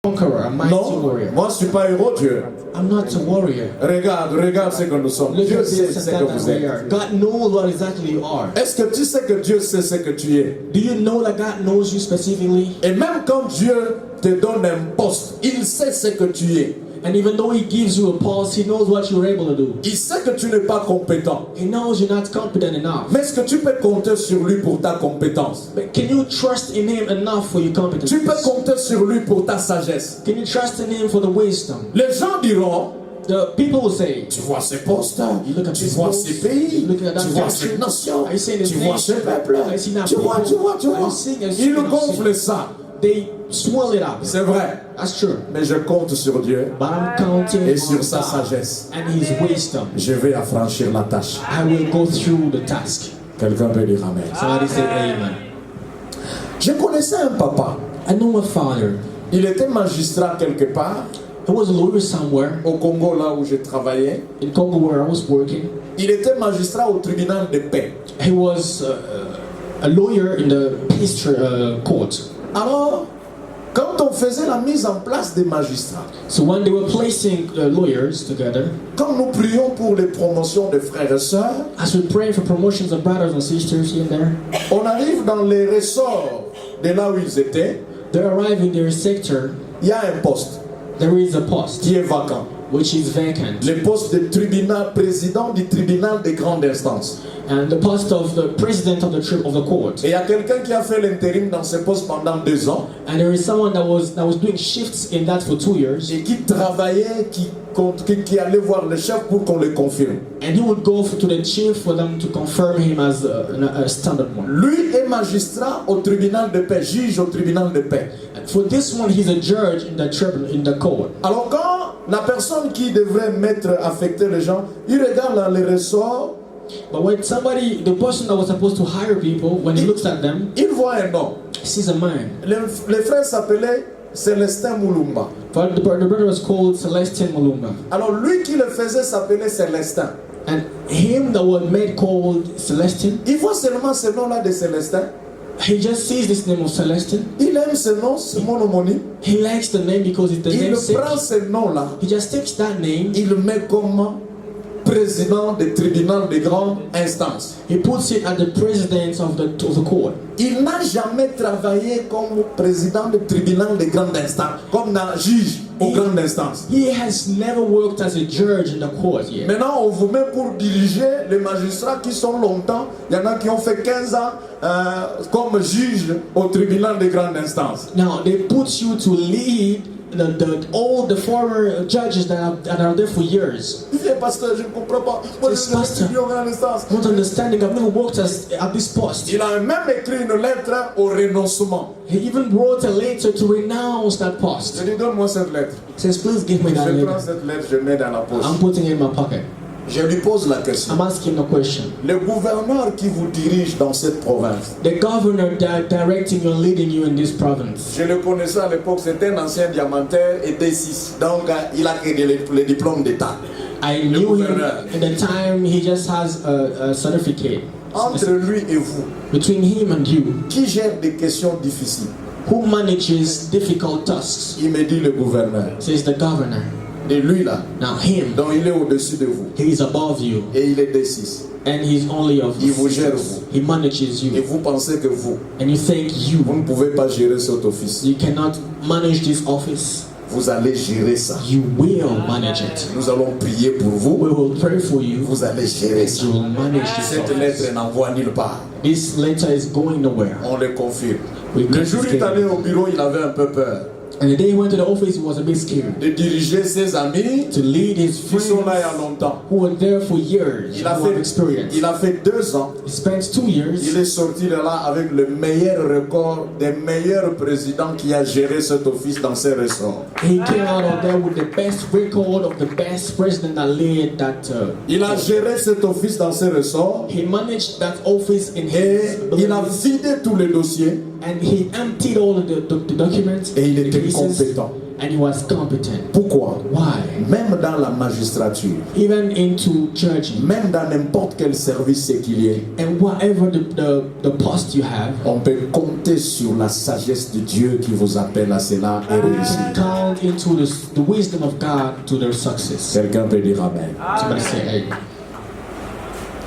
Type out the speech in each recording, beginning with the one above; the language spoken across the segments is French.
conqueror, a mighty warrior. Moi je ne suis pas héros, Dieu. I'm not a warrior. Regarde ce que nous sommes. Look Dieu at sait this ce que and that vous we êtes. are. God knows what exactly you are. Est-ce que tu sais que Dieu sait ce que tu es? Do you know that God knows you specifically? Et même quand Dieu te donne un poste, il sait ce que tu es. And even though He gives you a pulse, He knows what you're able to do. Il sait que tu n'es pas compétent. He knows you're not competent enough. Mais est-ce que tu peux compter sur lui pour ta compétence? But can you trust in Him enough for your competence? Tu peux compter sur lui pour ta sagesse. Can you trust in Him for the wisdom? Les gens diront, The people will say, tu vois ces postes, you look at tu this vois post, ces pays, you look at that tu vois country, cette nation, I see this tu vois ce nation, peuple, I see that tu vois. people, I see a Ils certain gonflent ça. They swell it up. C'est vrai. That's true. Mais je compte sur Dieu But I'm counting et on sur sa God sagesse. and His wisdom. Je vais affranchir la tâche. I will go through the task. Quelqu'un peut dire Amen. Somebody say amen. Je connaissais un papa. I know a father. Il était magistrat quelque part, He was a lawyer somewhere au Congo, là où je travaillais. in Congo where I was working. Il était magistrat au tribunal de paix. He was a lawyer in the peace court. Alors, quand on faisait la mise en place des magistrats, So when they were placing lawyers together, quand nous prions pour les promotions de frères et sœurs, as we pray for promotions of brothers and sisters here and there, on arrive dans les ressorts de là où ils étaient, they arrive in their sector. il y a un poste There is a post qui est vacant. which is vacant, Le poste de tribunal, président du tribunal de grande instance. and the post of the president of the court. Et il y a quelqu'un qui a fait l'intérim dans ce poste pendant 2 ans And there is someone that was doing shifts in that for 2 years, et qui travaillait, qui allait voir le chef pour qu'on le confirme. and he would go to the chief for them to confirm him as a standard one. Lui est magistrat au tribunal de paix, juge au tribunal de paix. And for this one, he's a judge in the tribunal, in the court. Alors quand la personne qui devrait affecter les gens, il regarde dans les ressorts, But when the person that was supposed to hire people, when he looks at them, il voit un nom. he sees a man. Le frère s'appelait Célestin Moulumba. But the brother was called Celestin Mulumba. Alors lui qui le faisait s'appelait Célestin. And him that was made called Celestin, Il voit seulement ce nom-là de Célestin. he just sees this name of Celestin. Il aime ce nom, ce mon homonyme. He likes the name because it's the Il namesake. prend ce nom-là. He just takes that name, Il le met comme président du tribunal de grande instance. he puts it at the president of the court. Il n'a jamais travaillé comme président du tribunal de grande instance, comme juge aux grandes instances. He has never worked as a judge in the court yet. Maintenant, on vous met pour diriger les magistrats qui sont longtemps. Il y en a qui ont fait 15 ans comme juge au tribunal de grande instance. Now they put you to lead all the former judges that are there for years. Il dit, pasteur, je ne comprends pas. Moi, je suis Pastor, au grande instance. not understanding, I've never worked at this post. Il a même écrit une lettre au renoncement. He even wrote a letter to renounce that post. Je lui donne-moi cette lettre. He says, please give me that Je prends letter. cette lettre, je mets dans la poche. I'm putting it in my pocket. Je lui pose la question. I'm asking the question. Le gouverneur qui vous dirige dans cette province, The governor directing you and leading you in this province. je le connaissais à l'époque, c'était un ancien diamantaire et D6. Donc, il a le diplôme d'État. I knew him at the time. He just has a certificate. Entre lui et vous, Between him and you, qui gère des questions difficiles? who manages difficult tasks? Il me dit le gouverneur. Says the governor. Et lui là, Now him, donc il est au-dessus de vous. he is above you, Et il est D6. and he's only of Il vous gère vous. He manages Et you, vous pensez que vous and you think ne pouvez pas gérer cet office. you cannot manage this office. Vous allez gérer ça. You will manage it. Nous allons prier pour vous. We will pray for you. Vous allez gérer ça. You will manage this Cette office. lettre n'envoie nulle part. This letter is going nowhere. On le confirme. We Le jour où il est allé confiscate. au bureau, il avait un peu peur And the day he went to the office, he was a bit scared de diriger ses amis to lead his qui friends sont là il y a longtemps. who were there for years, Il a who have experience. fait 2 ans. He spent 2 years. Il est sorti de là avec le meilleur record des meilleurs présidents qui a géré cet office dans ses ressorts. He came out of there with the best record of the best president that led that. Il a géré cet office dans ses ressorts He managed that office in et his il a vidé tous les dossiers and he emptied all of the documents et il the était cases, compétent. and he was competent. Pourquoi? Why? Même dans la magistrature, Even into judging même dans n'importe quel service séculier, and whatever the post you have, on peut compter sur la sagesse de Dieu qui vous appelle à cela et you réussir. can count into the wisdom of God to their success. Quelqu'un peut dire Amen. Somebody say, hey,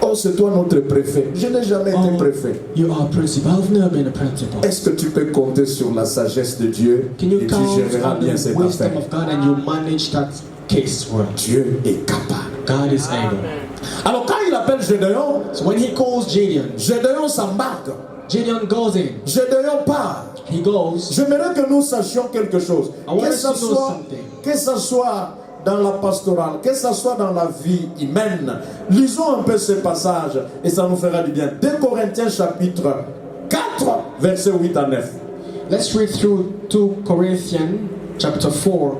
Oh, c'est toi notre préfet. Je n'ai jamais été oh, préfet. you are a principal. I've never been a principal. Est-ce que tu peux compter sur la sagesse de Dieu Can you et tu count géreras on bien the cette wisdom affaire? of God and you manage that case well? Dieu est capable. God is able. Alors quand il appelle Gédéon, So when he calls Gideon, Gédéon s'embarque. Gideon goes in. Gédéon part. He goes. J'aimerais que nous sachions quelque chose. I want Que us ça to know soit, something. que ça soit dans la pastorale, que ça soit dans la vie humaine. Lisons un peu ce passage et ça nous fera du bien. 2 Corinthiens chapitre 4, versets 8 à 9. Let's read through 2 Corinthians chapter 4.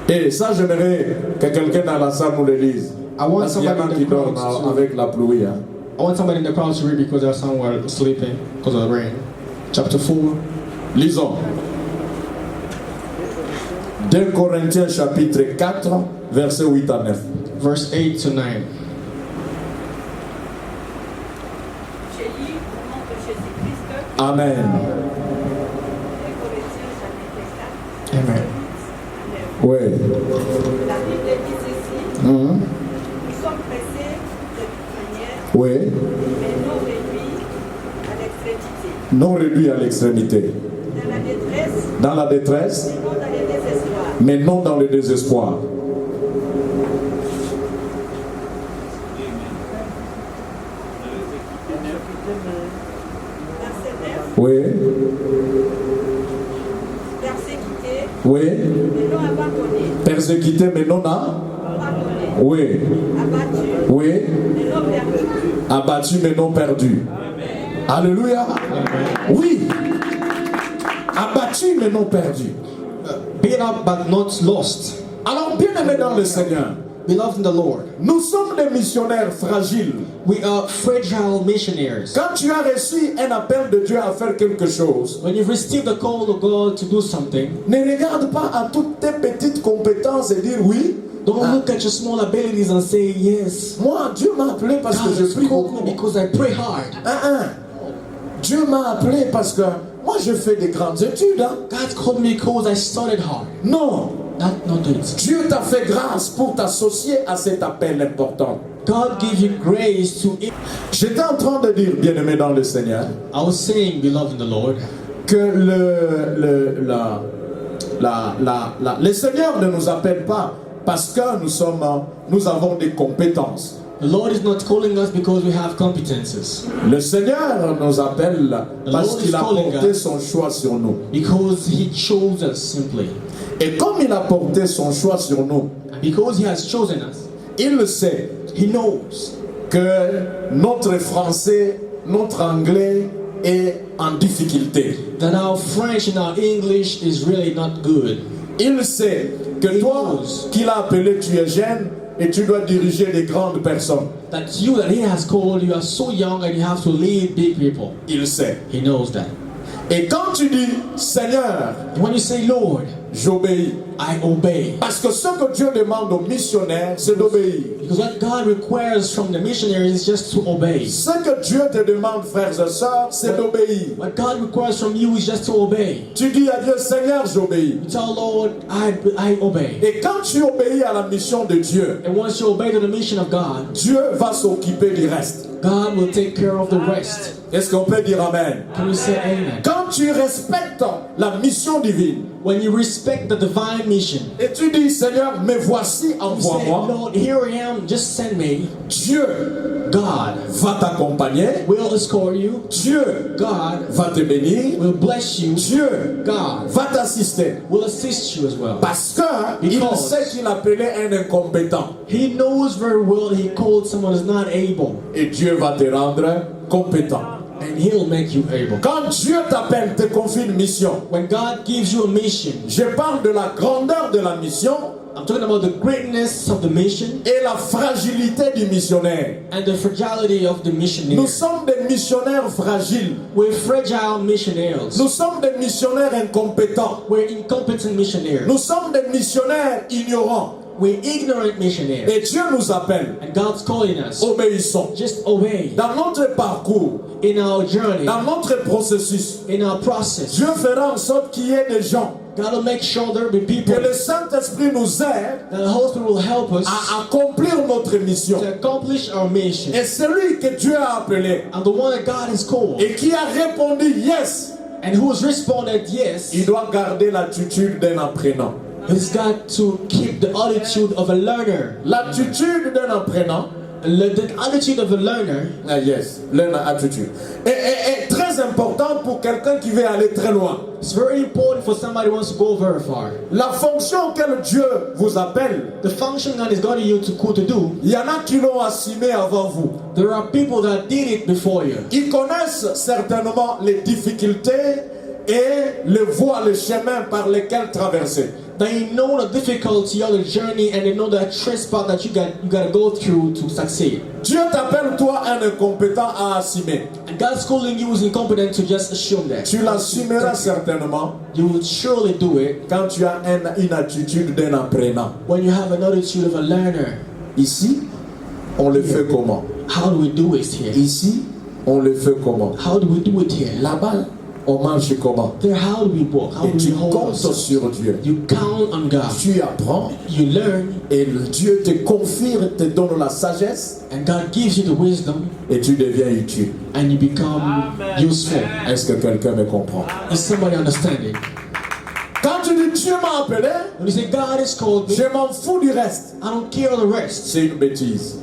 Et ça, j'aimerais que quelqu'un dans la salle nous le lise. I want Parce qu'il y en a somebody in qui the dorment crowd to, avec la pluie. Hein. I want somebody in the crowd to read because there's someone sleeping because of the rain. Chapter 4. Lisons. 2 Corinthiens chapitre 4, versets 8 à 9. Verse 8 to 9. J'ai lu au nom de Jésus-Christ, Amen. 2 Corinthiens chapitre 4, Amen. Oui. la Bible dit ceci, Mhm. nous sommes pressés de toute manière, Oui. mais non réduits à l'extrémité. Non réduit à l'extrémité. Dans la détresse, Dans la détresse, mais non dans le désespoir. mais non dans le désespoir. Verset 9, Oui. persécutés, Oui. mais non abandonnés. Persécuté, mais non à. Pardonnés, Oui. abattus, Oui. mais non perdus. Abattu, mais non perdu. Alléluia. Oui. Abattu, mais non perdu. Beat up but not lost. Alors, bien aimé dans le Seigneur, Beloved in the Lord, nous sommes des missionnaires fragiles. we are fragile missionaries. Quand tu as reçu un appel de Dieu à faire quelque chose, When you've received the call of God to do something, ne regarde pas à toutes tes petites compétences et dire oui. don't look at your small abilities and say, yes, Moi, Dieu m'a appelé parce que God je has prie called beaucoup. me because I pray hard. Dieu m'a appelé parce que moi, je fais des grandes études. Hein. God's called me because I studied hard. Non. Not it. Dieu t'a fait grâce pour t'associer à cet appel important. God give you grace to it. J'étais en train de dire, bien-aimé dans le Seigneur, I was saying, beloved in the Lord, que le Seigneur ne nous appelle pas parce que nous avons des compétences. the Lord is not calling us because we have competences. Le Seigneur nous appelle parce Lord qu'il is a calling porté us. son choix sur nous. Because He chose us simply. Et comme il a porté son choix sur nous, And because He has chosen us, il sait He knows que notre français, notre anglais est en difficulté. that our French and our English is really not good. Il sait que He toi, knows. qu'il a appelé, tu es jeune et tu dois diriger des grandes personnes. That you that He has called, you are so young and you have to lead big people. Il sait. He knows that. Et quand tu dis, Seigneur, And when you say, Lord, j'obéis. I obey. Parce que ce que Dieu demande aux missionnaires, c'est d'obéir. Because what God requires from the missionaries is just to obey. Ce que Dieu te demande, frères et sœurs, c'est d'obéir. What God requires from you is just to obey. Tu dis à Dieu, Seigneur, j'obéis. You tell Lord, I obey. Et quand tu obéis à la mission de Dieu, And once you obey to the mission of God, Dieu va s'occuper du reste. God will take care of the rest. Est-ce qu'on peut dire Amen? Can we say amen? Quand tu respectes la mission divine, When you respect the divine mission, et tu dis, Seigneur, me voici, you say, envoie-moi, Lord, here I am, just send me. Dieu God va t'accompagner, will escort you. Dieu God va te bénir, will bless you. Dieu God va t'assister. will assist you as well. Parce que il Because- sait qu'il appelait un incompétent. He knows very well he called someone who's not able. Et Dieu va te rendre compétent. And He'll make you able. Quand Dieu t'appelle, te confie une mission. When God gives you a mission, Je parle de la grandeur de la mission I'm talking about the greatness of the mission et la fragilité du missionnaire. and the fragility of the missionary. Nous sommes des missionnaires fragiles. We're fragile missionaries. Nous sommes des missionnaires incompétents. We're incompetent missionaries. Nous sommes des missionnaires ignorants. We're ignorant missionaries. Et Dieu nous appelle. And God's calling us. Obéissons. Just obey. Dans notre parcours, In our journey, dans notre processus, in our process, Dieu fera en sorte qu'il y ait des gens, God will make sure there be people, que le Saint-Esprit nous aide that the Holy Spirit will help us à accomplir notre mission. to accomplish our mission. Et celui que Dieu a appelé And the one that God has called, et qui a répondu yes, and who has responded yes, il doit garder l'attitude d'un apprenant. he's got to keep the attitude of a learner. L'attitude d'un apprenant, The attitude of a learner yes, l'attitude, est très important pour quelqu'un qui veut aller très loin. is very important for somebody who wants to go very far. La fonction auquel Dieu vous appelle, The function God is guiding you to do, il y en a qui l'ont assumé avant vous. there are people that did it before you. Ils connaissent certainement les difficultés et les voies, les chemins par lesquels traverser. They know the difficulty of the journey and they know the trespass that you got to go through to succeed. Dieu t'appelle, toi, un incompétent, à assumer. And God's calling you is incompetent to just assume that. Tu l'assumeras certainement You will surely do it quand tu as une attitude d'un apprenant. when you have an attitude of a learner. Ici, on le fait comment? How do we do it here? Ici, on le fait comment? How do we do it here? Là-bas, on marche comment? There, how do we walk? How Et do tu we hold comptes ourselves? sur Dieu. You count on God. Tu apprends You learn, et Dieu te confirme, te donne la sagesse and God gives you the wisdom, et tu deviens utile. and you become useful. Est-ce que quelqu'un me comprend? Is somebody understanding? Quand tu dis Dieu m'a appelé, When you say God has called me, je m'en fous du reste. I don't care the rest. C'est une bêtise.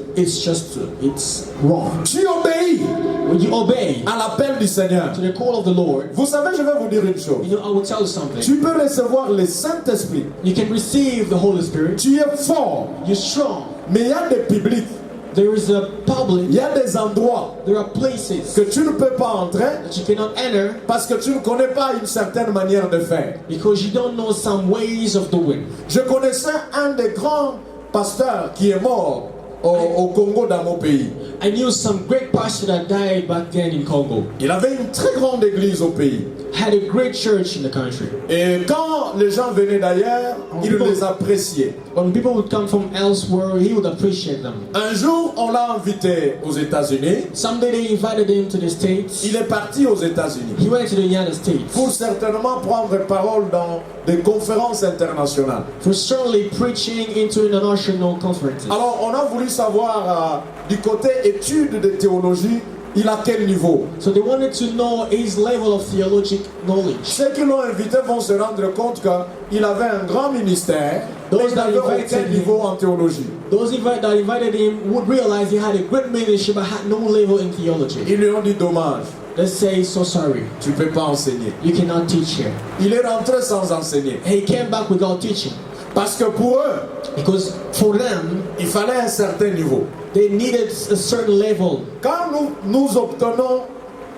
It's wrong. Tu obéis When you obey à l'appel du Seigneur. to the call of the Lord, Vous savez, je vais vous dire une chose. you know, I will tell you something. Tu peux recevoir le Saint-Esprit. You can receive the Holy Spirit. Tu es fort. You're strong. Mais il y a des publics, There is a il public. y a des endroits There are places que tu ne peux pas entrer that you cannot enter parce que tu ne connais pas une certaine manière de faire. because you don't know some ways of doing. Je connaissais un des grands pasteurs qui est mort au Congo, dans mon pays. I knew some great pastor that died back then in Congo. Il avait une très grande église au pays. Had a great church in the country. Et quand les gens venaient d'ailleurs, il les appréciait. When people would come from elsewhere, he would appreciate them. Un jour, on l'a invité aux États-Unis. Someday they invited him to the States. Il est parti aux États-Unis He went to the United States pour certainement prendre parole dans des conférences internationales. for certainly preaching into international conferences. Alors, on a voulu savoir du côté études de théologie, il a quel niveau. So they wanted to know his level of theologic knowledge. Ceux qui l'ont invité vont se rendre compte qu'il avait un grand ministère, mais il n'avait aucun niveau en théologie. Those that invited him would realize he had a great ministry but had no level in theology. Ils lui ont dit dommage, Let's say, so sorry, tu ne peux pas enseigner. you cannot teach here. Il est rentré sans enseigner. He came back without teaching Parce que pour eux, because for them, il fallait un certain niveau. they needed a certain level. Quand nous obtenons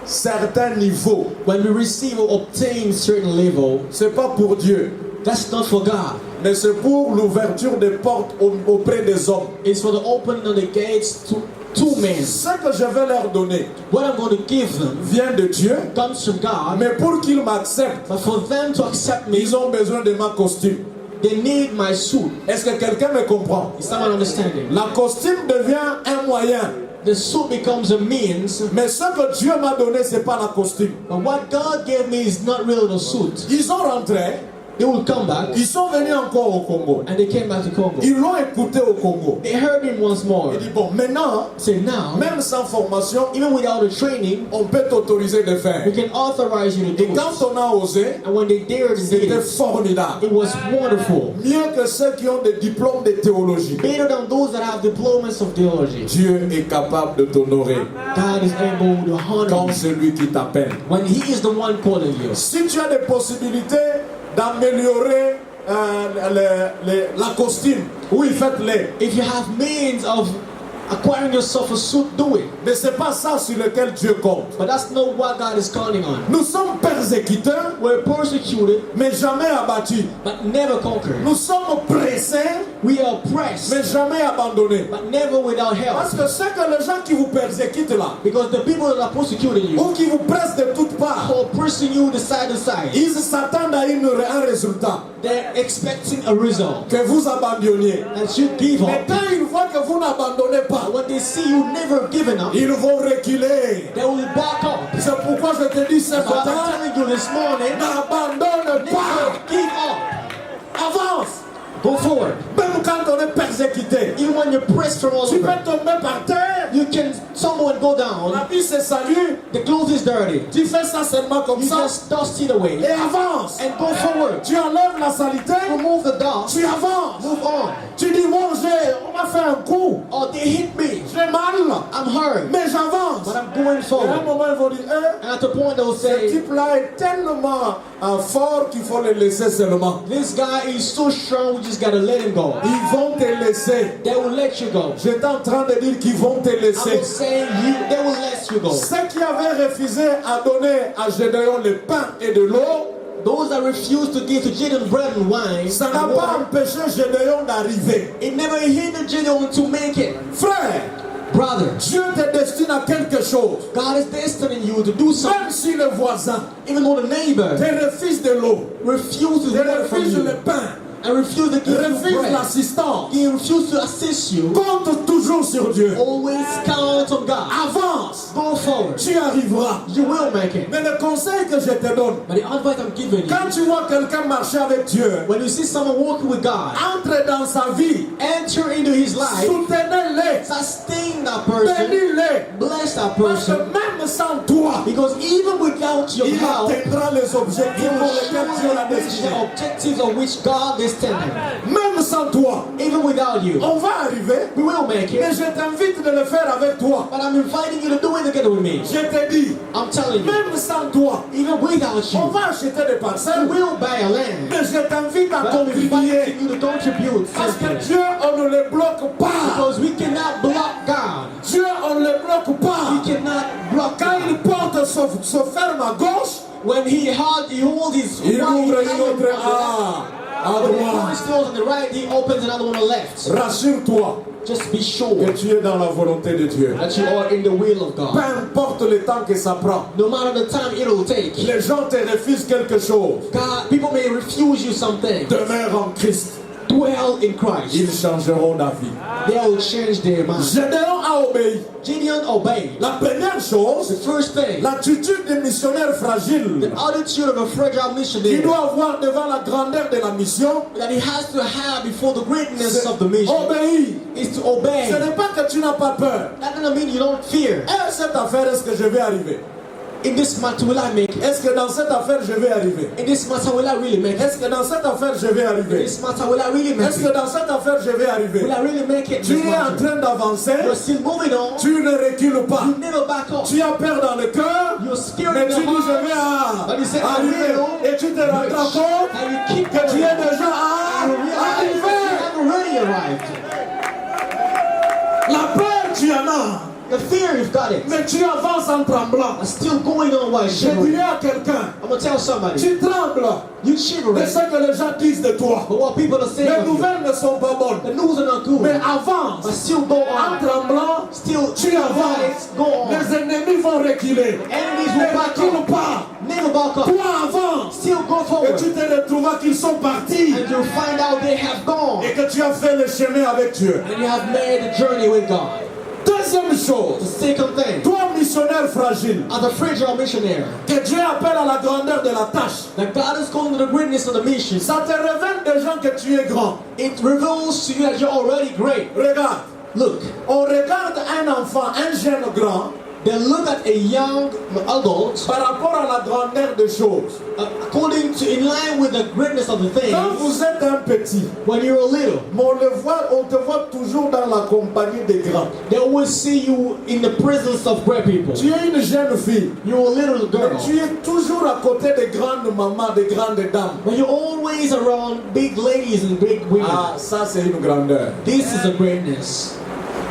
certains niveaux, When we receive or obtain certain level, c'est pas pour Dieu, that's not for God. mais c'est pour l'ouverture des portes auprès des hommes. It's for the opening of the gates to men. Ce que je vais leur donner What I'm going to give them vient de Dieu, comes from God, mais pour qu'ils m'acceptent, but for them to accept me, ils ont besoin de ma costume. they need my suit. Est-ce que quelqu'un me comprend? Is someone understanding? La costume devient un moyen, The suit becomes a means, mais ce que Dieu m'a donné, c'est pas la costume. but what God gave me is not really the suit. Ils ont rentré, They will come back, ils sont venus encore au Congo. and they came back to Congo. Ils l'ont écouté au Congo. They heard him once more. Il dit bon, maintenant, Say now, même sans formation, even without a training, on peut t'autoriser de we faire. can authorize you to do Et quand it. on a osé, And when they dared to do c'était it, formidable. it was wonderful. Mieux que ceux qui ont des diplômes de théologie. Better than those that have diplomas of theology. Dieu est capable de t'honorer God is able to honor quand you c'est lui qui t'appelle. when He is the one calling you. Si tu as des possibilités d'améliorer la costume, oui, faites-les. If you have means of acquiring yourself a suit, do it. Mais c'est pas ça sur lequel Dieu compte. But that's not what God is counting on. Nous sommes persécutés, We're persecuted, mais jamais abattus. but never conquered. Nous sommes pressés, We are oppressed, mais jamais abandonnés. but never without Parce help. que c'est que les gens qui vous persécutent là, Because the people that are persecuting you, ou qui vous pressent de toutes parts, or pressing you to side, ils s'attendent à un résultat, they're expecting a result. que vous abandonniez. That you give Mais up. quand ils voient que vous n'abandonnez pas, When they see you never giving up, ils vont reculer. they will back up. C'est pourquoi je te dis ce So I'm matin, telling you this morning, n'abandonne never pas. give up. Avance. Go forward. Même quand on est persécuté, Even when you're pressed from all tu peux over, tomber par terre. you can someone go down. La vie se salue. The clothes is dirty. Tu fais ça seulement comme You ça just dust it away et avance. and go forward. Tu enlèves la saleté, Remove the dust. tu avances. Move on. Tu dis bon, on m'a fait un coup, Oh, they hit me. j'ai mal, I'm hurt, mais j'avance. but I'm going Et à un forward. moment ils vont dire, And at the point they'll ce say, type-là est tellement fort qu'il faut le laisser seulement. this guy is so strong, we just gotta let him go. Ils vont te laisser. They will let you go. J'étais en train de dire qu'ils vont te I laisser. was saying they will let you go. Ceux qui avaient refusé à donner à Gédéon le pain et de l'eau, Those that refused to give to Gideon bread and wine, ça n'a and pas water, empêché Gédéon d'arriver. it never hindered Gideon to make it. Frère, Brother, Dieu te destine à quelque chose. God is destining you to do something. Même si le voisin Even though the neighbor te refuse de l'eau, refuses te water from refuse you le pain, and refuses to give you refuse bread, l'assistance, he refuses to assist you, compte toujours sur Dieu. always count on God. Avance, Go forward. tu arriveras. You will make it. Mais le conseil que je te donne, But the advice I'm giving you, quand tu vois quelqu'un marcher avec Dieu, when you see someone walking with God, entre dans sa vie, enter into his life, soutenez-le, sustain that person, bénis-le, bless that parce que person. même sans toi, Because even without your il help, atteindra les he objectifs will pour lesquels Dieu l'a surely reach destiné. the objectives of which God destined him. Même sans toi, Even without you, on va arriver, we will make mais it. je t'invite de le faire avec toi. But I'm inviting you to do it together with me. Je te dis, I'm telling you, même sans toi, even without on you, va acheter des we parcelles, will buy a land. mais je t'invite à But I'm contribuer. inviting you to contribute Parce que simply. Dieu, on ne le bloque pas. Because we cannot block God. Dieu, on ne le bloque We pas. cannot block Quand il God. porte se ferme à gauche, When he holds his il right ouvre une hand autre à when he droite. closes doors on the right, he opens another one on the left. Rassure-toi Just be que sure tu es dans la volonté de Dieu. that you are in the will of Peu God. importe le temps que ça prend. No matter the time it'll take. Les gens te refusent quelque chose. God, people may refuse you something. Demeure en Christ. Dwell in Christ. Ils changeront d'avis. They will change their mind. Gédéon a obéi. Gideon obeyed. La première The chose, first thing, l'attitude des missionnaires fragiles. the attitude of a fragile Il missionary doit avoir devant la grandeur de la mission, that he has to have before the greatness of the mission obéir. is to obey. Ce n'est pas que tu n'as pas peur. That doesn't mean you don't fear. Et cette affaire, est-ce que je vais arriver? In this matter, will I make it? Est-ce que dans cette affaire, je vais arriver? In this matter, will I really make it? Est-ce que dans cette affaire, je vais In arriver? this matter, will I really make Est-ce que it? dans cette affaire, je vais arriver? Will I really make it? Tu This es en matter? train d'avancer, You're still moving on. tu ne recules pas. You never back up. Tu as peur dans le cœur, You're scared mais in tu the dis je heart. vais But you say, I arriver. will. Et tu te rends compte And you keep que tu going. es déjà And you realize arrivé. you haven't already arrived. La peur, tu en as, The fear, you've got it. mais tu avances en tremblant. I'm still going on while Je shivering. dirais à quelqu'un, I'm gonna tell somebody. tu trembles You de shivering. ce que les gens disent de toi. But what people are saying Les of you, nouvelles ne sont pas bonnes. the news are not good. Mais But avance. still go En on. tremblant, Still tu avances. go on. Les ennemis vont reculer. Enemies Ne will back recule up. pas. Never back up. Toi avance. Still go Et forward. tu te retrouveras qu'ils sont partis. And you'll find out they have gone. Et que tu as fait le chemin avec Dieu. And you have made a journey with God. Deuxième The chose, second thing, toi missionnaire fragile, as a fragile missionary, que Dieu appelle à la grandeur de la tâche. that God is calling to the greatness of the mission. Ça te révèle déjà que tu es grand. It reveals to you that you're already great. Regarde, Look, on regarde un enfant, un jeune grand, then look at a young adult par rapport à la grandeur des choses. according to, in line with the greatness of the thing. Quand vous êtes un petit, When you're a little, mais on te voit toujours dans la compagnie des grands. they always see you in the presence of great people. Tu es une jeune fille, You're a little mais girl, tu es toujours à côté des grandes mamans, des grandes dames. but you're always around big ladies and big women. Ah, ça c'est une grandeur. This is a greatness.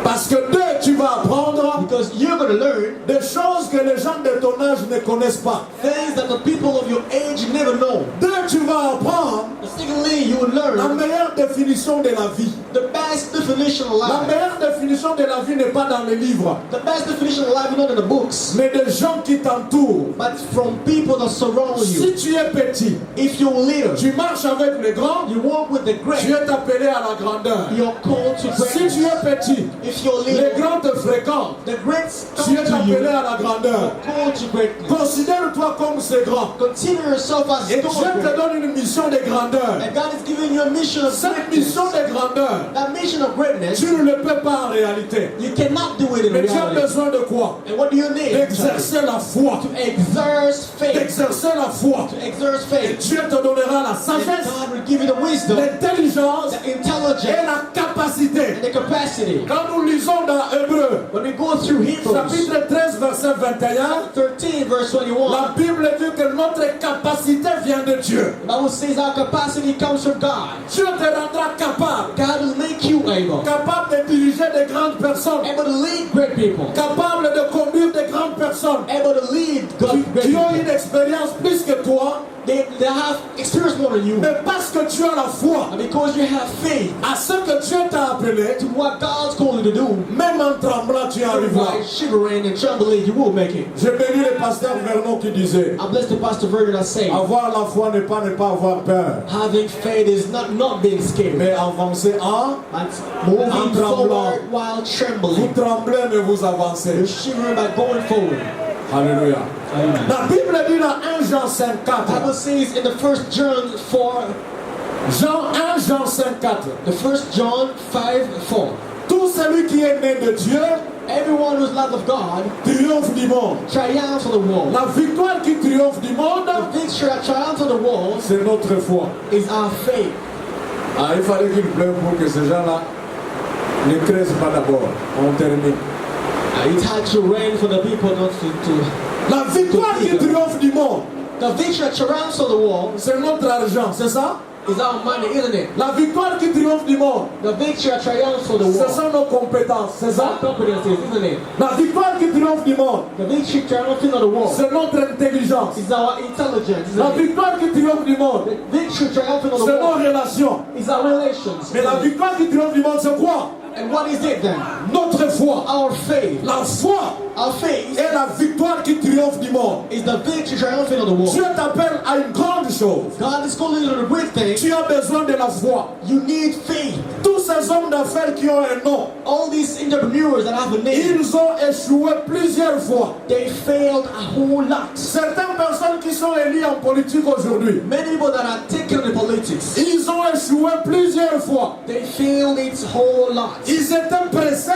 Parce que deux, tu vas apprendre Because you're going to learn des choses que les gens de ton âge ne connaissent pas. things that the people of your age never know. Deux, tu vas apprendre Secondly, you will la learn meilleure définition de la vie. the best definition of La life. meilleure définition de la vie n'est pas dans les livres, The best definition of life is not in the books, mais des gens qui t'entourent. but from people that surround Si you. tu es petit, If you're little, tu marches avec les grands, you walk with the tu great. es appelé à la grandeur. You're called to Si tu greatness. es petit, If you're les little, grands te fréquentent. the greats Tu come es to appelé you. à la grandeur. Called to greatness. Considère-toi comme ces grands. Consider yourself as Et Dieu te great. donne une mission de grandeur. And God is giving you a mission of Cette greatness. mission de grandeur, That mission of greatness, tu ne le peux pas en réalité. you cannot do it in Mais tu as reality. besoin de quoi? And what do you need? D'exercer la foi. To exert faith. D'exercer la foi. To exert Et faith. Dieu te donnera la And sagesse, God will give you the wisdom, l'intelligence the et intelligence, la capacité. and the capacity. Quand nous lisons dans Hébreux, When we go through Hebrews chapitre 13, verset 21, 13, verse 21, la Bible dit que notre capacité vient de Dieu. the Bible says our capacity comes from God. Dieu te rendra capable, God will make you able, capable de diriger de grandes personnes, able to lead great people, capable de conduire de grandes personnes able to lead God, great qui ont people. une expérience plus que toi, They have experience more than you. mais parce que tu as la foi And because you have faith à ce que Dieu t'a appelé, to what God's called you to do, même en tremblant, tu arriveras. by shivering and trembling, you will make it. J'ai béni le pasteur Vernon qui disait, I bless the pastor Vernon that say, avoir la foi n'est pas ne pas avoir peur, having faith is not being scared, mais avancer en. but moving En tremblant. forward while Vous trembling. tremblez, mais vous avancez. You're shivering by going forward. Alléluia. Amen. La Bible dit dans 1 Jean 5, The 4. Bible says in the 1 John 4, Jean 1 Jean 5, 4. the 1 John 5, 4. Tout celui qui est né de Dieu Everyone who's love of God triomphe du monde. triumphs on the world. La victoire qui triomphe du monde, The victory that triumphs on the world c'est notre foi. is our faith. Ah, il fallait qu'il pleuve pour que ces gens-là ne creusent pas d'abord. On termine. It had to rain for the people not to La victoire qui triomphe du monde, The victory that triumphs on the world c'est notre argent, c'est ça? is our money, isn't it? La victoire qui triomphe du monde, The victory that triumphs on the ce world sont nos compétences, c'est is our ça? competencies, isn't it? La victoire qui triomphe du monde, The victory triumphing on the world c'est notre intelligence. is our intelligence, La isn't it? victoire qui triomphe du monde, The victory triumphing on the c'est nos world relations. is our relations. Mais la victoire qui triomphe du monde, c'est quoi? And what is it then? Notre foi. Our faith. La foi Our faith est la victoire qui triomphe du monde. is the victory triumphing on the world. Dieu t'appelle à une grande chose. God is calling you to the great thing. Tu as besoin de la foi. You need faith. Tous ces hommes d'affaires qui ont un nom, All these entrepreneurs that have a name, ils ont échoué plusieurs fois. they failed a whole lot. Certaines personnes qui sont élues en politique aujourd'hui, Many people that are taken in politics, ils ont échoué plusieurs fois. they failed it whole lot. Ils étaient pressés,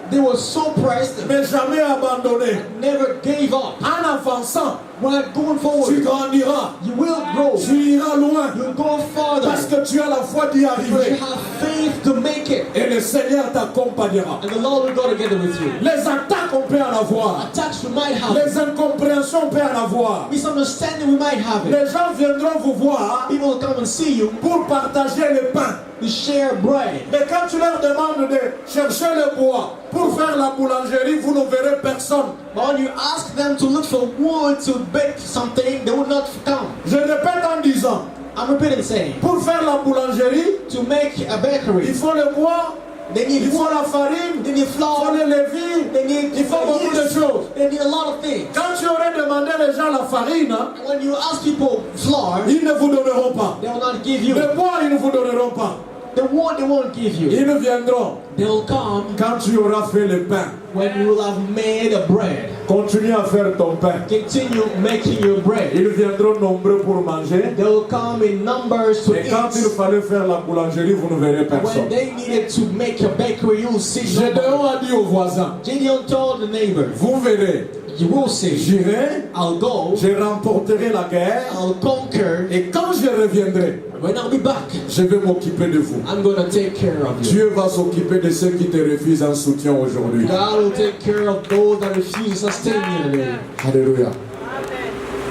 They were so pressed, mais jamais abandonnés. never gave up. En avançant, While going tu forward, grandiras, you will grow. tu iras loin, You'll go farther. parce que tu as la foi d'y Because you arriver. have faith to make it. Et le Seigneur t'accompagnera. And the Lord will go together with you. Les attaques, on peut en avoir. Attacks we might have. Les incompréhensions, on peut en avoir. Misunderstanding we might have it. Les gens viendront vous voir People will come and see you pour partager le pain. to share bread. Mais quand tu leur demandes de chercher le bois pour faire la boulangerie, vous ne verrez personne. But when you ask them to look for wood to bake something, they will not come. Je répète en disant, I'm repeating saying, pour faire la boulangerie, to make a il bakery, faut le bois, they il need faut wood, la farine, they need il faut flour, les lévis, they need il faut beaucoup de yeast, choses. they need a lot of things. Quand tu aurais demandé les gens la farine, And when you ask people flour, ils ne vous donneront pas. they will not give you. Le bois, ils ne vous donneront pas. The wood they won't give you. Ils viendront They will come quand tu auras fait le pain. when you will have made a bread. Continue à faire ton pain. Continue making your bread. Ils viendront nombreux pour manger. They will come in numbers to Et quand il eat. fallait faire la boulangerie, vous ne verrez When personne. they needed to make a bakery, you will see Gédéon nobody. a dit aux voisins, Gideon told the neighbor, vous verrez, you will see. j'irai, I'll go, je remporterai la guerre, I'll conquer, et quand je reviendrai, when I'll be back, je vais m'occuper de vous. I'm gonna take care of you. Dieu va s'occuper de ceux qui te refusent un soutien aujourd'hui. God will take care of those that refuse to sustain you today. Alléluia.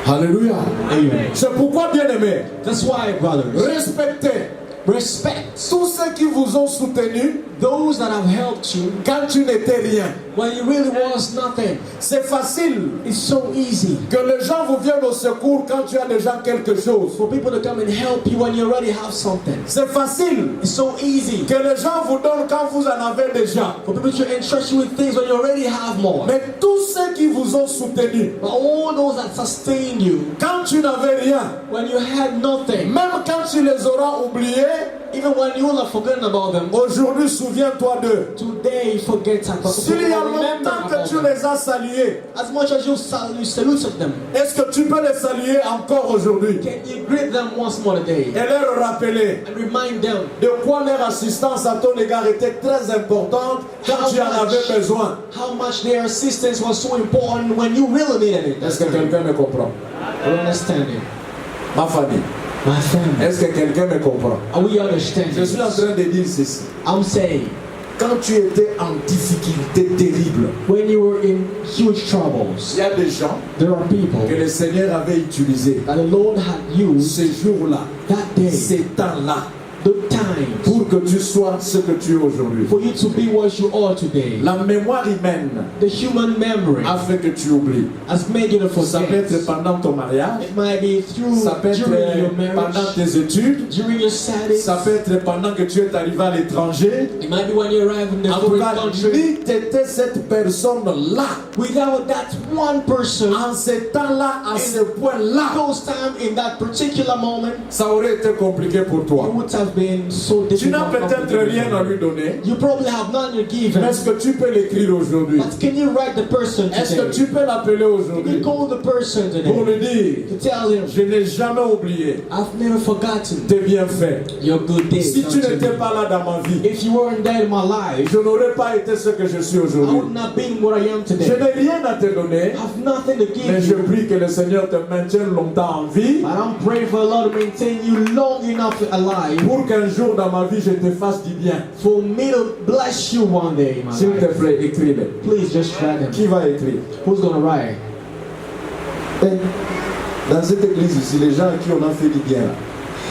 Alléluia. Amen. C'est pourquoi, bien-aimés, That's why, brothers, respectez Respect tous ceux qui vous ont soutenu those that have helped you quand tu n'étais rien. when you really was nothing. C'est facile It's so easy que les gens vous viennent au secours quand tu as déjà quelque chose. for people to come and help you when you already have something. C'est facile It's so easy que les gens vous donnent quand vous en avez déjà. for people to entrust you with things when you already have more. Mais tous ceux qui vous ont soutenu But all those that sustained you quand tu n'avais rien, when you had nothing, même quand tu les auras oubliés, even when you will have forgotten about them, aujourd'hui souviens-toi d'eux. today forget about S'il y a remember longtemps que about tu them. les as salués, As much as you saluted them, est-ce que tu peux les saluer encore aujourd'hui can you greet them once more today et leur rappeler and remind them de quoi leur assistance à ton égard était très importante quand tu en avais besoin? how much their assistance was so important when you really needed it? Est-ce que quelqu'un me comprend? We understand it. Ma famille, My family, est-ce que quelqu'un me comprend? are we understanding? Je suis en train de dire ceci. I'm saying, Quand tu étais en difficulté terrible, when you were in huge il troubles, y a des gens there are people que le Seigneur avait utilisés that the Lord had used ces jours-là, that day, ces temps-là, the times, pour que tu sois ce que tu es aujourd'hui. for you to be what you are today. La mémoire humaine The human memory a fait que tu oublies. has made you to Ça peut forget. être pendant ton mariage, It might be through ça peut être during your pendant marriage, tes études, during your studies. ça peut être pendant que tu es arrivé à l'étranger. It might be when you arrive in the En tout foreign cas, country. lui, t'étais cette personne-là. Without that one person, En ce temps-là, à ce point-là, those time in that particular moment, ça aurait été compliqué pour it toi. would have been so Tu n'as difficult. peut-être rien à lui donner, You probably have none to give mais him. est-ce que tu peux l'écrire aujourd'hui? But can you write the person Est-ce que today? tu peux l'appeler Can you aujourd'hui call the person pour today lui dire, to tell him, je n'ai jamais oublié I've never forgotten tes bienfaits. your good days. Si tu unto n'étais me. pas là dans ma vie, If you weren't there in my life, je n'aurais pas été ce que je suis I aujourd'hui. would not be what I am Je today. n'ai rien à te donner, I have nothing to mais give je you. prie que le Seigneur te maintienne longtemps en vie But I'm praying for the Lord to maintain you long enough alive pour qu'un jour dans ma vie je te fasse du bien. for me to bless you one day in my S'il te life. plaît, écris-le. Please just write him. Qui va écrire? Who's gonna write? Dans cette église ici, les gens à qui on a fait du bien, là.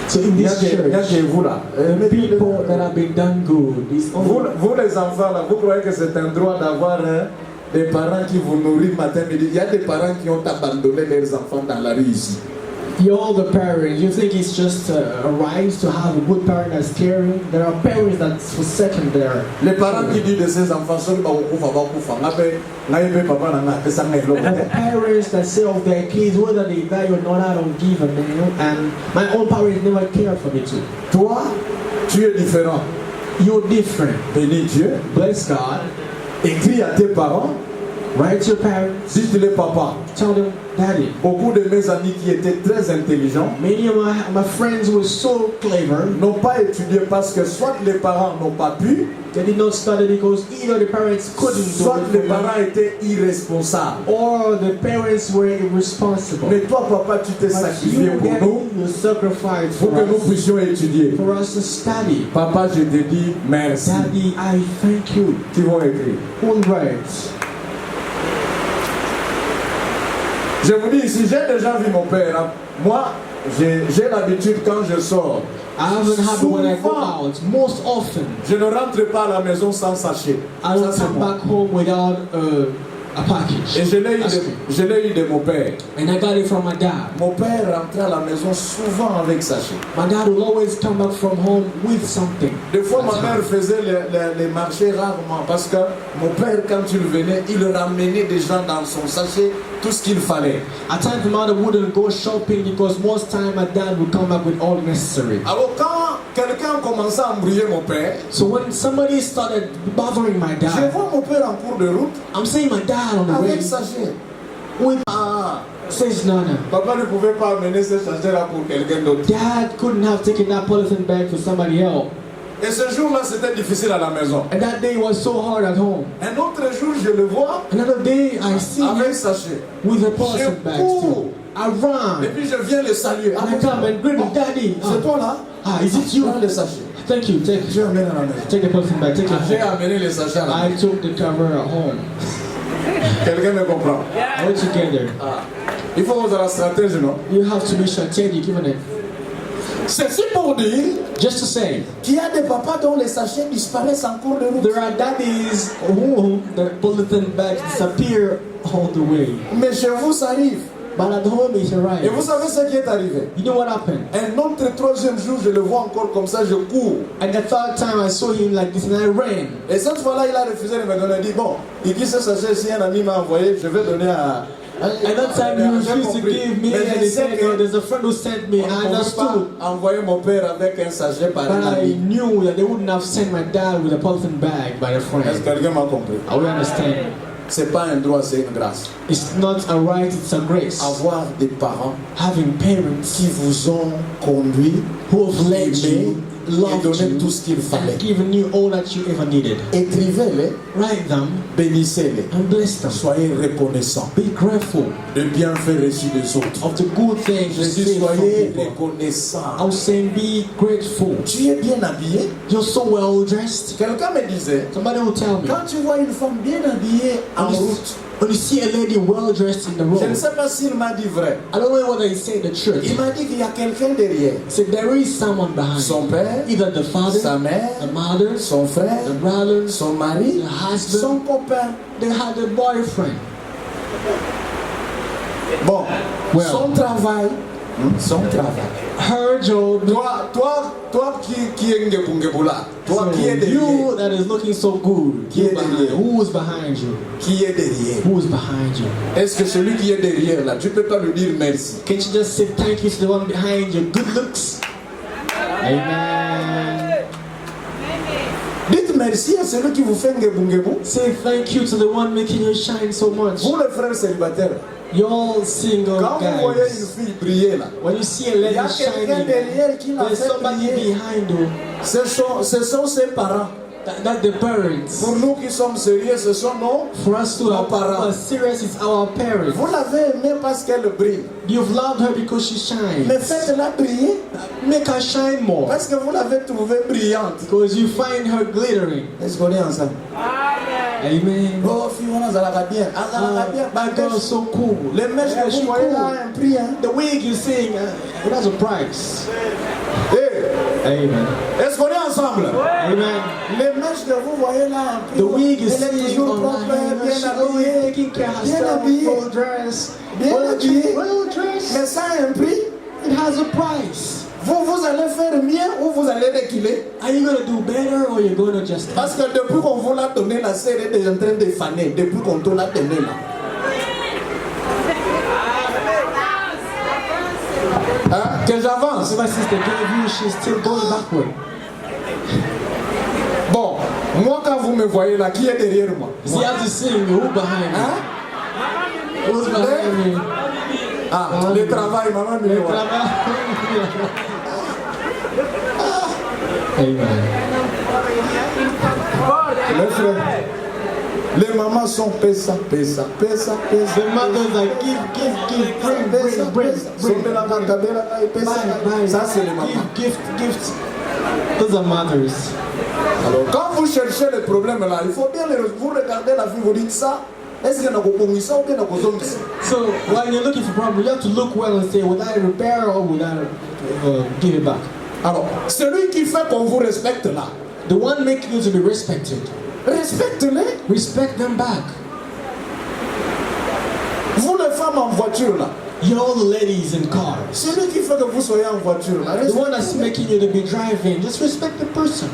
So in Il y a this que, il y a church, que vous là. people that have been done good. It's Vous, only vous les enfants là, vous croyez que c'est un droit d'avoir des parents qui vous nourrissent matin, midi? Il y a des parents qui ont abandonné leurs enfants dans la rue ici. you're the parents. You think it's just a right to have a good parent that's caring? There are parents that forsaken their Les parents qui disent de ces enfants, ceux qui vont courir, papa n'a pas ça and the parents that say of their kids, whether they die or not, I don't give a damn. And my own parents never cared for me too. Toi, tu es différent. You're different. Bénis Dieu. Bless God. Écris à tes parents, Write to your parents. dites-les papa. Tell them, Daddy. Beaucoup de mes amis qui étaient très intelligents Many of my friends were so clever. n'ont pas étudié parce que soit les parents n'ont pas pu, They did not study because either the parents couldn't do soit les it for parents them, étaient irresponsables. or the parents were irresponsible. Mais toi, papa, tu t'es But sacrifié you, pour Daddy, nous, you sacrificed pour que nous for puissions étudier. us to study. Papa, je te dis merci. Daddy, I thank you. Qui vont écrire? Who writes? Je vous dis ici, j'ai déjà vu mon père. Hein. Moi, j'ai l'habitude quand je sors. I haven't happened when I go Souvent, out. Most often, je ne rentre pas à la maison sans sachet. I don't Ça, c'est come moi. back home without a package. Et je l'ai That's me. eu de mon père. And I got it from my dad. Mon père rentrait à la maison souvent avec sachet. My dad will always come back from home with something. Des fois, That's ma mère faisait les marchés rarement parce que mon père, quand il venait, il ramenait des gens dans son sachet tout ce qu'il fallait. At times, my mother wouldn't go shopping because most time my dad would come back with all necessary. Alors, quand quelqu'un commençait à embrouiller mon père, So when somebody started bothering my je dad, vois mon père en cours de route I'm seeing my dad on the way avec sachet. with Ah, says Nana. papa ne pouvait pas amener ce sachet-là pour quelqu'un d'autre. Dad couldn't have taken that polythene bag for somebody else. Et ce jour-là, c'était difficile à la maison. And that day was so hard at home. Un autre jour, je le vois Another day I see avec him sachet. with a polythene bag cours. still. I Et run. puis je viens le saluer. And I come and greet him, Daddy. C'est toi là? Ah, is it you? Prends le sachet. Thank you. J'ai amené à la maison. Take the polythene bag. Take it J'ai home. amené les sachets à la maison. I took the cover at home. Quelqu'un me comprend? All together. Ah. Il faut que vous ayez la stratégie, non? You have to be strategic, isn't it? Ceci pour dire Just to say, qu'il y a des papas dont les sachets disparaissent en cours de route. there are daddies who the bulletin bags disappear all the way. Mais chez vous, ça arrive. But at home it Et arrives. vous savez ce qui est arrivé? You know what happened? Un autre troisième jour, je le vois encore comme ça, je cours. And the third time I saw him like this and I ran. Et cette fois-là, il a refusé de me donner. Il dit, bon, il dit ce sachet, si un ami m'a envoyé, je vais donner à... At that time he J'ai refused to compris. give me Mais and je he sais said, que no, there's a friend who sent me. I on ne peut understood. pas envoyer mon père avec un sachet par un But I ami. knew that they wouldn't have sent my dad with a polythene bag by a Est-ce que friend. quelqu'un m'a compris? I will understand. C'est pas un droit, c'est une grâce. It's not a right, it's a grace. Avoir des parents Having parents qui vous ont conduit, who have led aimé you, et loved donné you, tout ce qu'il fallait. and given you all that you ever needed. Écrivez-les, Write them bénissez-les. and bless them. Soyez reconnaissants Be grateful des bienfaits reçus des autres. of the good things Je dis received from soyez people. reconnaissants. I was saying be grateful. Tu es bien habillé. You're so well dressed. Quelqu'un me disait, Somebody will tell me, quand tu vois une femme bien habillée en route, when you see a lady well dressed in the je ne road, sais pas s'il m'a dit vrai. I don't know whether he's saying the truth. Il m'a dit qu'il y a quelqu'un derrière. So there is someone behind. Son père, Either the father, sa mère, the mother, son frère, the brother, son mari, the husband, son copain. they had a boyfriend. Bon, Well. son travail. Son travail. Her job. Toi qui est ngebungeboula, toi So qui est derrière, you that is looking so good, Qui est derrière? who is behind you? qui est derrière. Who is behind you? Est-ce que celui qui est derrière là, tu peux pas lui dire merci? Can't you just say thank you to the one behind your good looks? Amen. Dites merci à celui qui vous fait ngebungebu. Say thank you to the one making you shine so much. Vous les frères célibataires, You're all single quand vous voyez une guys. fille briller là, When you see a il y lady a quelqu'un shining, derrière qui l'a there's fait somebody briller. behind you. Ce sont ses parents. That the parents. Pour nous qui sommes sérieux, ce sont nos. For us to Nos have parents. serious, it's our parents. Vous l'avez aimée parce qu'elle brille. You've loved her because she shines. Mais faites-la briller Make her shine more. parce que vous l'avez trouvée brillante. Because you find her glittering. Est-ce qu'on est ensemble? Amen. Oh, fille, on a zalaka bien. Ah, zalaka bien. That girl is so cool. Les mèches que She vous voyez là, cool. un prix. Hein? The wig you sing, it has a price. Eh, Amen. est-ce qu'on est ensemble? Amen. Les mèches que vous voyez là, un prix. The wig you Elle est sing toujours on propre, her hair. bien She always habillée. taking care of Bien herself. habillée. Well dressed. Bien habillée. Well dressed. Mais ça a un prix. It has a price. Vous allez faire mieux ou vous allez reculer? Are you gonna do better or you're gonna just? Parce que depuis qu'on vous l'a donné, la série est en train de faner. Depuis qu'on te l'a donné là. Hein? Que j'avance. So my sister gave you, she's still going backward. Bon, moi quand vous me voyez là, qui est derrière moi? See, you have to sing. Who behind me? Hein? Who's behind me? Ah, le travail, maman me voit. Amen. Les frères, les mamans sont pesa. The mothers are give, bring. Ça c'est les mamans. Gift. Those are mothers. Alors quand vous cherchez les problèmes là, il faut bien vous regardez la vie, vous dites ça. Est-ce que nakubongisa ou bien nakuzongisa? So when you're looking for problems, you have to look well and say, would I repair or would I give it back? Alors, celui qui fait qu'on vous respecte là, The one making you to be respected, respecte-les. respect them back. Vous les femmes en voiture là, You're all the ladies in cars. celui qui fait que vous soyez en voiture là, The one that's respectez-les. making you to be driving, just respect the person.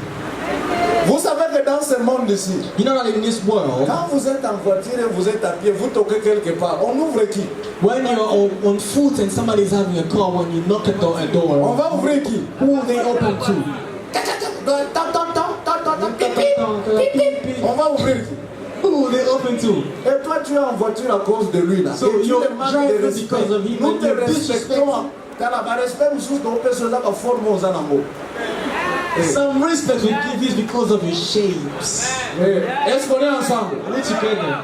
Vous savez que dans ce monde ici, You know that in this world, quand vous êtes en voiture et vous êtes à pied, vous toquez quelque part, on ouvre qui? when you're on foot and somebody's having a car, when you knock at a On door, va ouvrir qui? who will they open to? On va ouvrir qui? Who will they open to? Et toi tu es en voiture à cause de lui là. So Et tu you're le manques de driving respect. because of him Nous and te you respectons. Car la respect nous souhaite qu'on peut se faire la forme aux animaux. Some respect we give is because of your shapes. Est-ce qu'on est ensemble? We're together.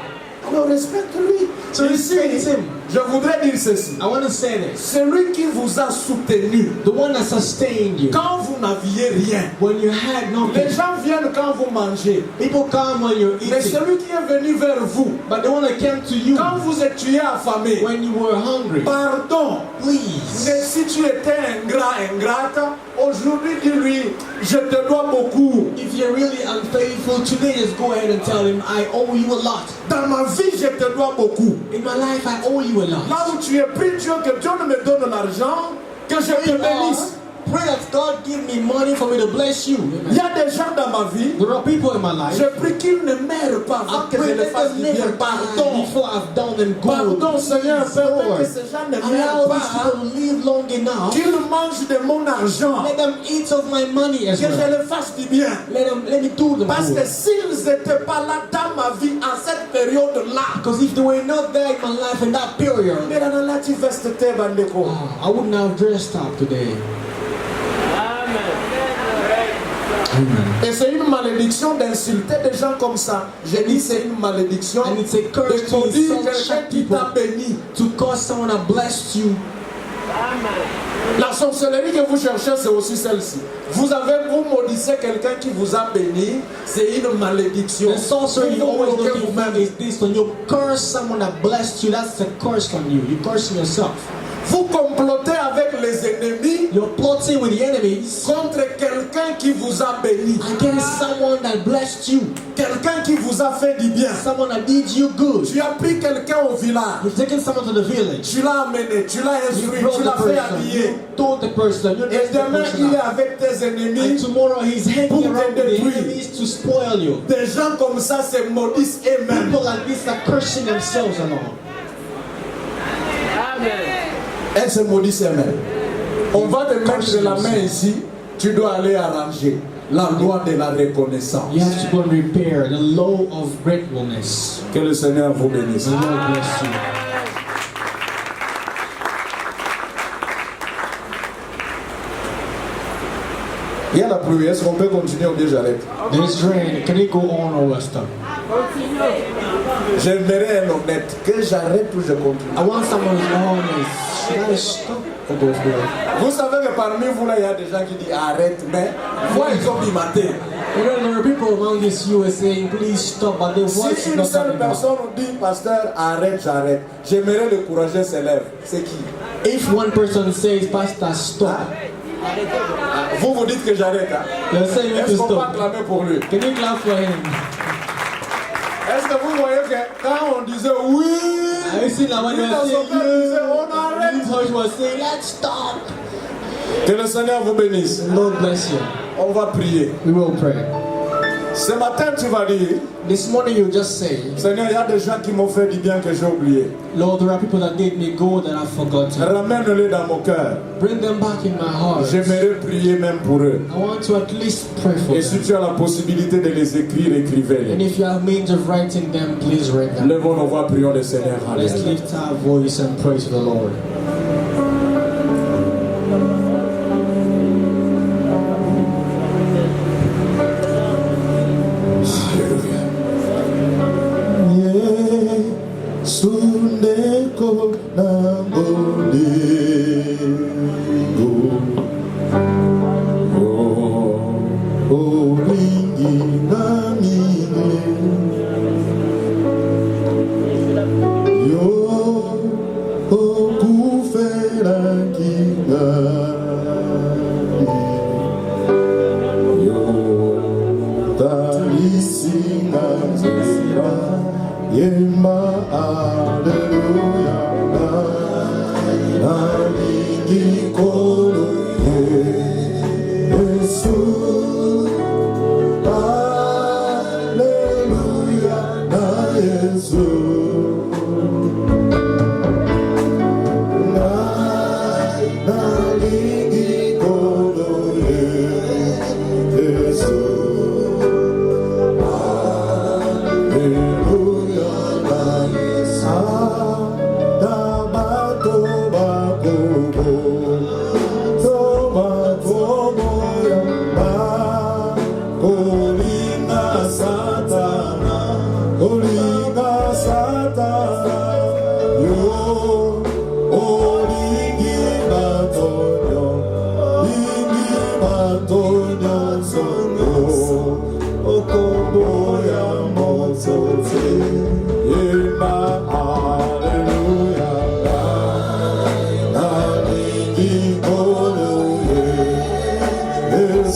Alors respecte-lui. So respect him. Je voudrais dire ceci. I want to say this. Celui qui vous a soutenu The one that sustained you quand vous n'aviez rien. when you had Les nothing. gens viennent quand vous mangez. People come when you're Mais eating. celui qui est venu vers vous But the one that came to you quand vous étiez affamé. when you were hungry. Pardon. Please. Mais si tu étais ingrate, aujourd'hui dis-lui, je te dois beaucoup. If you're really unfaithful, today just go ahead and tell him, I owe you a lot. Dans ma vie, je te dois beaucoup. In my life, I owe you a lot. Là où tu es, prie Dieu que Dieu me donne l'argent, que je te bénisse. Pray that God give me money for me to bless you. Il y a des gens dans ma vie, There are people in my life. je prie qu'ils ne meurent pas avant I que je pray les that fasse they du bien. never die Pardon. before I've done them good. Pardon Seigneur, permets que Lord, ces gens ne allow meurent these pas. people to live long enough. Qu'ils mangent de mon argent. Let them eat of my money as Que je well. les fasse du bien. Let me do them Parce good. que s'ils n'étaient pas là dans ma vie, en cette période-là, Because if they were not there in my life in that period, I wouldn't have dressed up today. Amen. et c'est une malédiction d'insulter des gens comme ça. J'ai dit c'est une malédiction And it's a curse de to maudire insult quelqu'un such qui people, t'a béni. to cause someone that blessed you. La sorcellerie que vous cherchez, c'est aussi celle-ci. Vous maudissez quelqu'un qui vous a béni, c'est une malédiction. The sorcery Vous you're always bloquez looking for vous-même. is this: when you curse someone that blessed you, that's a curse from you. You're cursing yourself. Vous complotez avec les ennemis You're plotting with the enemies contre quelqu'un qui vous a béni. against someone that blessed you, Quelqu'un qui vous a fait du bien. someone that did you good. Tu as pris quelqu'un au village. You've taken someone to the village. Tu l'as amené, tu l'as You instruit, brought tu the l'as fait person. habiller. You told the person. You Et dressed the demain, person il est up. avec tes And ennemis. tomorrow he's hanging Pour te around with the détruire. enemies to spoil you. Des gens comme ça se maudissent eux-mêmes. People like this are cursing themselves alone. Elles se maudissent elles-mêmes. On va te mettre la main ici. Tu dois aller arranger la loi de la reconnaissance. You have to go and repair the law of gratefulness. Que le Seigneur vous bénisse. The Lord bless you. Il y a la pluie. Est-ce qu'on peut continuer ou bien j'arrête? There's rain. Can it go on or what stop? J'aimerais un honnête. Que j'arrête ou je continue. I want someone who's honest. Should I stop or go forward? Vous savez que parmi vous là, il y a des gens qui disent arrête, mais moi ils ont bimaté. You know, there are people among this US saying, please stop, but their voice Si is une not seule coming out. personne nous dit pasteur arrête, j'arrête, j'aimerais le courager ses lèvres. C'est qui? If one person says, Pastor, stop, Vous vous dites que j'arrête. Hein? you're saying me Est-ce to qu'on peut stop. acclamer pour lui? Can you clap for him? Est-ce que vous voyez que quand on disait oui, Have you seen that when lui you dans are son saying, cœur disait on his arrête? voice was saying, let's stop. Que le Seigneur vous bénisse. The Lord bless you. On va prier. We will pray. Ce matin, tu vas dire, This morning you just say, Seigneur, il y a des gens qui m'ont fait du bien que j'ai oublié. Lord, there are people that did me good that I've forgotten. Ramène-les dans mon cœur. Bring them back in my heart. J'aimerais prier même pour eux. I want to at least pray for Et si them. tu as la possibilité de les écrire, And écrivez-les. if you have means of writing them, please write them. Lèvons nos voix, prions le Seigneur. Let's Alléluia. lift our voice and pray to the Lord. Sundeko na bolingo o wingi na mine yo o kufera kinga yo talisinga zira yema aleluya na lingi kolo Yesu aleluya na Yesu na lingi kolo Yesu aleluya na Yesu Toba,